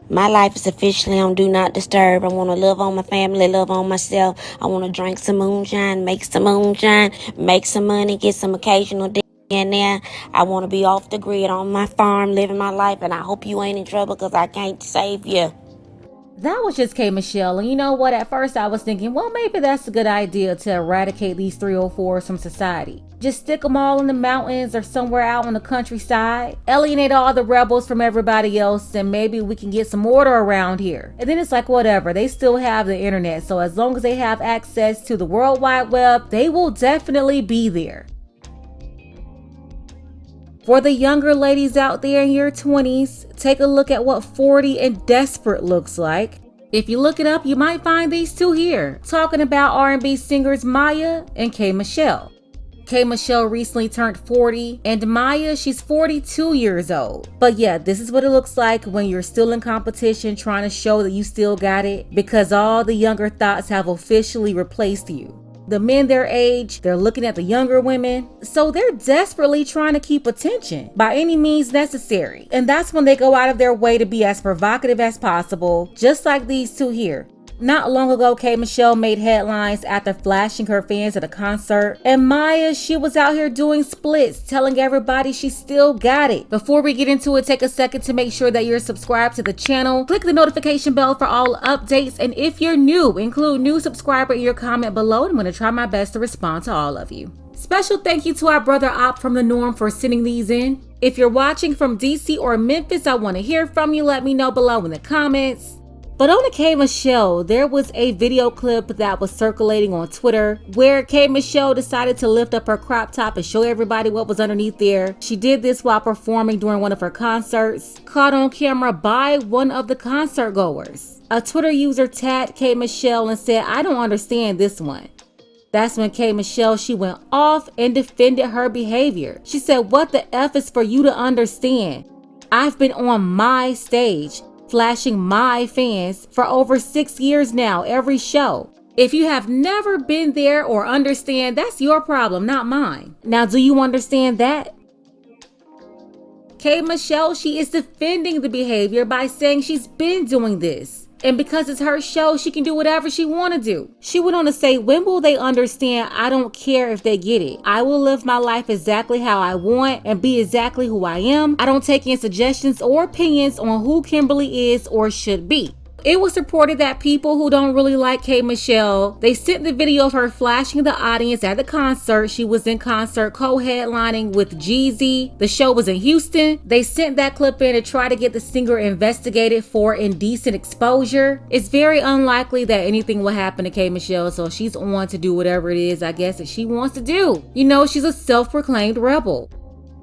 My life is officially on Do Not Disturb. I want to love on my family, love on myself. I want to drink some moonshine, make some money, get some occasional dick in there. I want to be off the grid on my farm, living my life, and I hope you ain't in trouble because I can't save you. That was just K. Michelle, and you know what? At first I was thinking, well, maybe that's a good idea to eradicate these 304s from society. Just stick them all in the mountains or somewhere out on the countryside, alienate all the rebels from everybody else, and maybe we can get some order around here. And then it's like, whatever, they still have the internet, so as long as they have access to the World Wide Web, they will definitely be there. For the younger ladies out there in your 20s, take a look at what 40 and desperate looks like. If you look it up, you might find these two here, talking about R&B singers Maya and K. Michelle. K. Michelle recently turned 40, and Maya, she's 42 years old. But yeah, this is what it looks like when you're still in competition trying to show that you still got it, because all the younger thots have officially replaced you. The men their age, they're looking at the younger women, so they're desperately trying to keep attention by any means necessary. And that's when they go out of their way to be as provocative as possible, just like these two here. Not long ago, K. Michelle made headlines after flashing her fans at a concert, and Maya, she was out here doing splits, telling everybody she still got it. Before we get into it, take a second to make sure that you're subscribed to the channel. Click the notification bell for all updates, and if you're new, include new subscriber in your comment below. I'm going to try my best to respond to all of you. Special thank you to our brother Op from the Norm for sending these in. If you're watching from DC or Memphis, I want to hear from you. Let me know below in the comments. But on the K. Michelle, there was a video clip that was circulating on Twitter where K. Michelle decided to lift up her crop top and show everybody what was underneath there. She did this while performing during one of her concerts, caught on camera by one of the concert goers. A Twitter user tagged K. Michelle and said, "I don't understand this one." That's when K. Michelle, she went off and defended her behavior. She said, "What the F is for you to understand? I've been on my stage, flashing my fans for over 6 years now, every show. If you have never been there or understand, that's your problem, not mine. Now, do you understand that?" K. Michelle, she is defending the behavior by saying she's been doing this. And because it's her show, she can do whatever she want to do. She went on to say, "When will they understand? I don't care if they get it. I will live my life exactly how I want and be exactly who I am. I don't take in suggestions or opinions on who Kimberly is or should be." It was reported that people who don't really like K. Michelle, they sent the video of her flashing the audience at the concert. She was in concert co-headlining with Jeezy. The show was in Houston. They sent that clip in to try to get the singer investigated for indecent exposure. It's very unlikely that anything will happen to K. Michelle, so she's on to do whatever it is, I guess, that she wants to do. You know, she's a self-proclaimed rebel.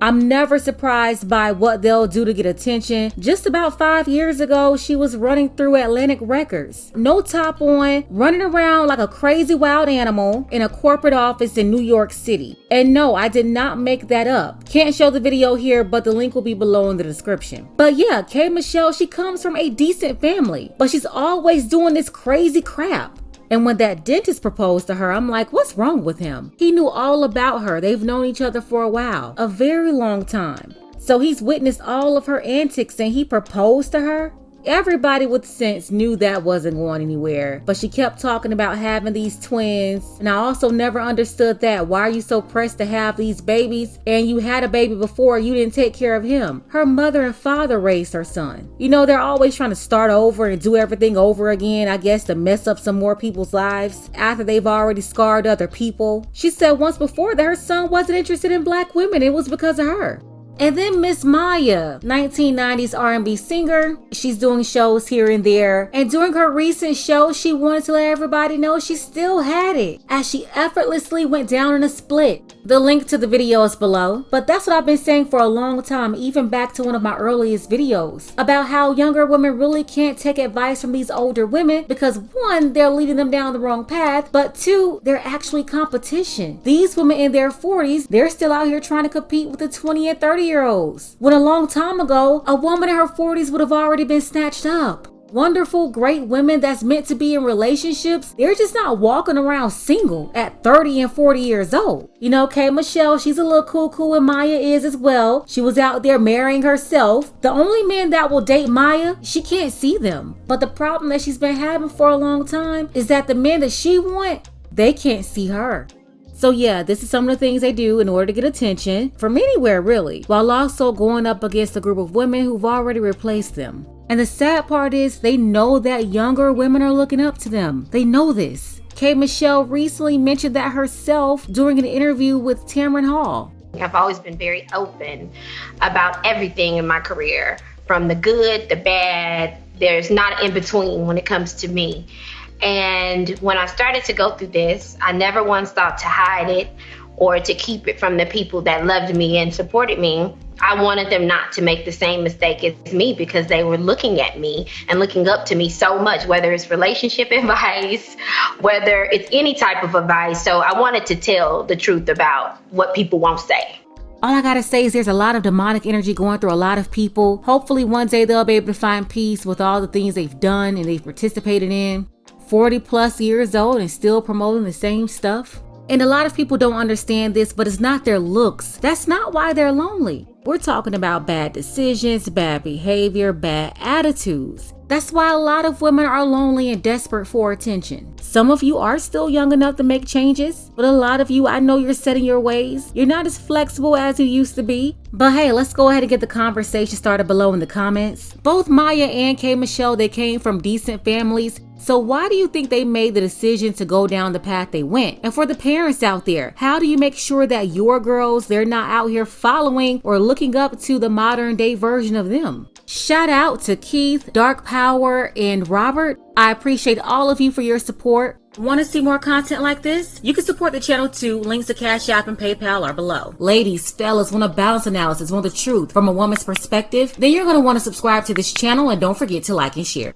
I'm never surprised by what they'll do to get attention. Just about 5 years ago, she was running through Atlantic Records, no top on, running around like a crazy wild animal in a corporate office in New York City. And no, I did not make that up. Can't show the video here, but the link will be below in the description. But yeah, K. Michelle, she comes from a decent family, but she's always doing this crazy crap. And when that dentist proposed to her, I'm like, what's wrong with him? He knew all about her. They've known each other for a while, a very long time. So he's witnessed all of her antics and he proposed to her? Everybody with sense knew that wasn't going anywhere, but she kept talking about having these twins. And I also never understood that. Why are you so pressed to have these babies? And you had a baby before, you didn't take care of him. Her mother and father raised her son. You know, they're always trying to start over and do everything over again, I guess, to mess up some more people's lives after they've already scarred other people. She said once before that her son wasn't interested in black women. It was because of her. And then Miss Maya, 1990s R&B singer, she's doing shows here and there. And during her recent show, she wanted to let everybody know she still had it, as she effortlessly went down in a split. The link to the video is below. But that's what I've been saying for a long time, even back to one of my earliest videos, about how younger women really can't take advice from these older women because 1, they're leading them down the wrong path, but 2, they're actually competition. These women in their 40s, they're still out here trying to compete with the 20 and 30-year-olds. When a long time ago, a woman in her 40s would have already been snatched up. Wonderful, great women that's meant to be in relationships, they're just not walking around single at 30 and 40 years old. You know, K. Michelle, she's a little cool, and Maya is as well. She was out there marrying herself. The only men that will date Maya, she can't see them. But the problem that she's been having for a long time is that the men that she wants, they can't see her. So yeah, this is some of the things they do in order to get attention from anywhere really, while also going up against a group of women who've already replaced them. And the sad part is they know that younger women are looking up to them. They know this. K. Michelle recently mentioned that herself during an interview with Tamron Hall. I've always been very open about everything in my career, from the good, the bad. There's not an in-between when it comes to me. And when I started to go through this, I never once thought to hide it or to keep it from the people that loved me and supported me. I wanted them not to make the same mistake as me, because they were looking at me and looking up to me so much, whether it's relationship advice, whether it's any type of advice. So I wanted to tell the truth about what people won't say. All I gotta say is there's a lot of demonic energy going through a lot of people. Hopefully one day they'll be able to find peace with all the things they've done and they've participated in. 40 plus years old and still promoting the same stuff. And a lot of people don't understand this, but it's not their looks. That's not why they're lonely. We're talking about bad decisions, bad behavior, bad attitudes. That's why a lot of women are lonely and desperate for attention. Some of you are still young enough to make changes, but a lot of you, I know you're set in your ways. You're not as flexible as you used to be. But hey, let's go ahead and get the conversation started below in the comments. Both Maya and K. Michelle, they came from decent families. So why do you think they made the decision to go down the path they went? And for the parents out there, how do you make sure that your girls, they're not out here following or looking up to the modern day version of them? Shout out to Keith, Dark Power, and Robert. I appreciate all of you for your support. Want to see more content like this? You can support the channel too. Links to Cash App and PayPal are below. Ladies, fellas, want a balance analysis, want the truth from a woman's perspective? Then you're going to want to subscribe to this channel and don't forget to like and share.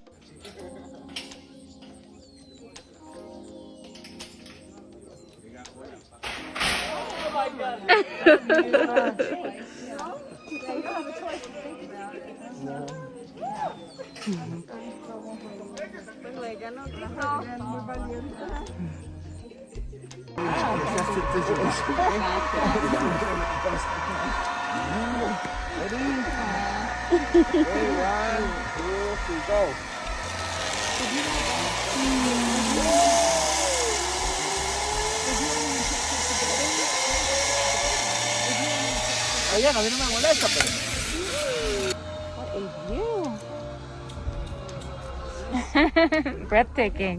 Oye, a mí no me molesta, pero... What is you? Breathtaking.